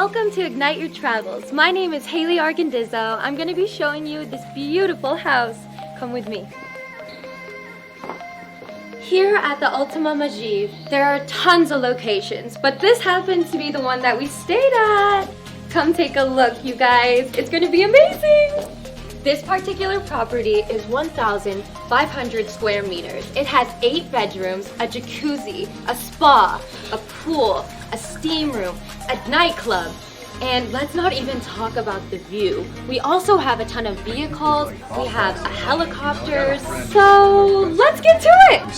Welcome to Ignite Your Travels. My name is Haley Argandizzo. I'm going to be showing you this beautiful house. Come with me. Here at the Ultima Megève, there are tons of locations, but this happens to be the one that we stayed at. Come take a look, you guys. It's going to be amazing. This particular property is 1,500 square meters. It has 8 bedrooms, a jacuzzi, a spa, a pool, a steam room, a nightclub, and let's not even talk about the view. We also have a ton of vehicles, we have a helicopter, so let's get to it!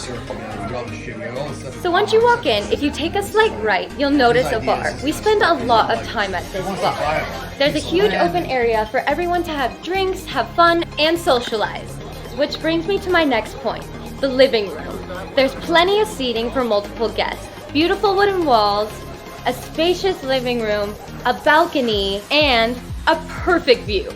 So once you walk in, if you take a slight right, you'll notice a bar. We spend a lot of time at this bar. There's a huge open area for everyone to have drinks, have fun, and socialize. Which brings me to my next point, the living room. There's plenty of seating for multiple guests, beautiful wooden walls, a spacious living room, a balcony, and a perfect view.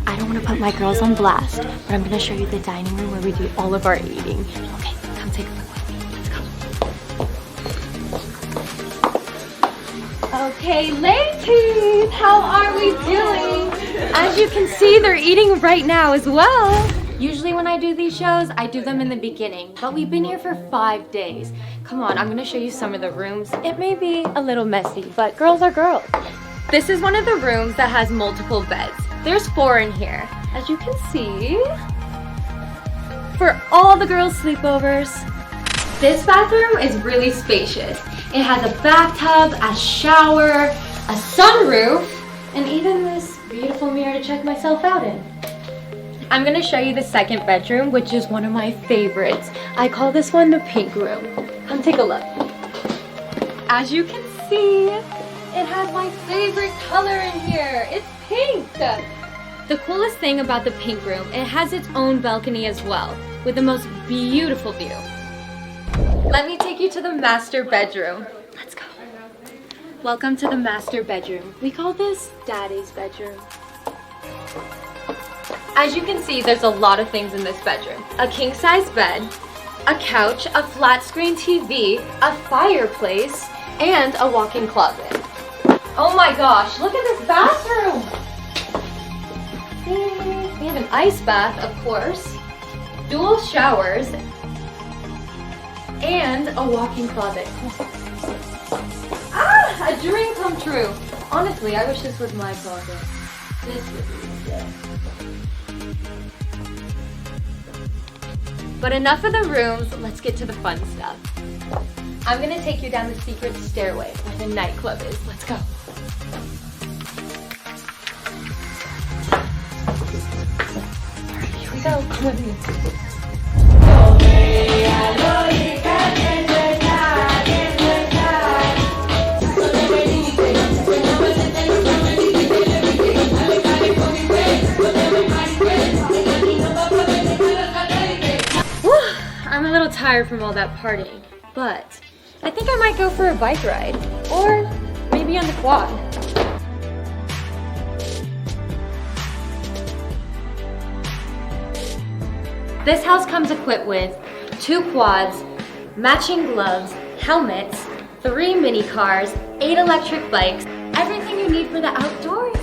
I don't want to put my girls on blast, but I'm going to show you the dining room where we do all of our eating. Okay, come take a look with me. Let's go. Okay, ladies, how are we doing? As you can see, they're eating right now as well. Usually when I do these shows, I do them in the beginning, but we've been here for 5 days. Come on, I'm gonna show you some of the rooms. It may be a little messy, but girls are girls. This is one of the rooms that has multiple beds. There's 4 in here, as you can see. For all the girls' sleepovers. This bathroom is really spacious. It has a bathtub, a shower, a sunroof, and even this beautiful mirror to check myself out in. I'm gonna show you the second bedroom, which is one of my favorites. I call this one the pink room. Come take a look. As you can see, it has my favorite color in here. It's pink. The coolest thing about the pink room, it has its own balcony as well, with the most beautiful view. Let me take you to the master bedroom. Let's go. Welcome to the master bedroom. We call this Daddy's bedroom. As you can see, there's a lot of things in this bedroom. A king-size bed, a couch, a flat-screen TV, a fireplace, and a walk-in closet. Oh my gosh, look at this bathroom! We have an ice bath, of course, dual showers, and a walk-in closet. Ah, a dream come true. Honestly, I wish this was my closet. This would be sick. But enough of the rooms, let's get to the fun stuff. I'm gonna take you down the secret stairway where the nightclub is. Let's go. Alright, here we go. Come with me. I'm a little tired from all that partying, but I think I might go for a bike ride, or maybe on the quad. This house comes equipped with 2 quads, matching gloves, helmets, 3 mini cars, 8 electric bikes, everything you need for the outdoors.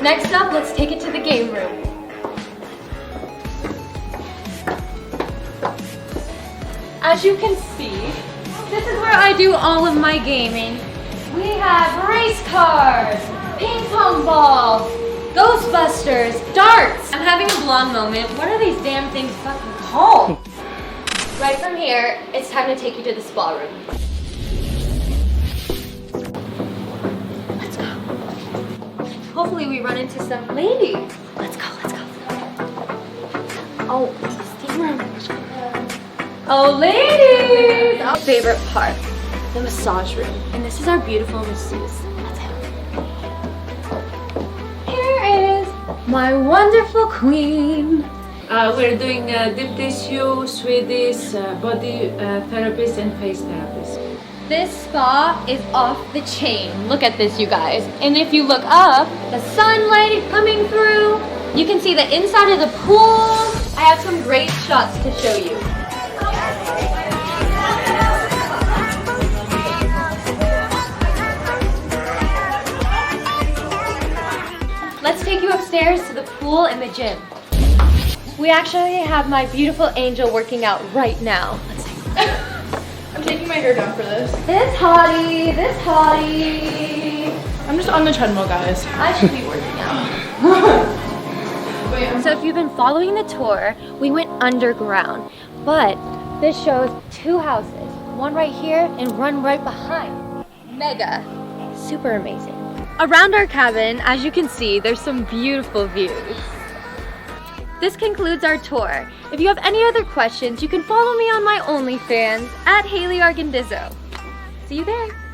Next up, let's take it to the game room. As you can see, this is where I do all of my gaming. We have race cars, ping pong balls, Ghostbusters, darts. I'm having a blonde moment. What are these damn things fucking called? Right from here, it's time to take you to the spa room. Hopefully we run into some ladies. Let's go, let's go. Oh, steam room. Oh, ladies! Our favorite part, the massage room. And this is our beautiful masseuse. Let's go. Here is my wonderful queen. We're doing deep tissue, Swedish body therapist and face therapist. This spa is off the chain. Look at this, you guys. And if you look up, the sunlight is coming through. You can see the inside of the pool. I have some great shots to show you. Let's take you upstairs to the pool and the gym. We actually have my beautiful angel working out right now. Let's take a look. I'm taking my hair down for this. This hottie, this hottie. I'm just on the treadmill, guys. I should be working out. So if you've been following the tour, we went underground. But this shows two houses. One right here and one right behind. Mega. Super amazing. Around our cabin, as you can see, there's some beautiful views. This concludes our tour. If you have any other questions, you can follow me on my OnlyFans at Haley Argandizzo. See you there.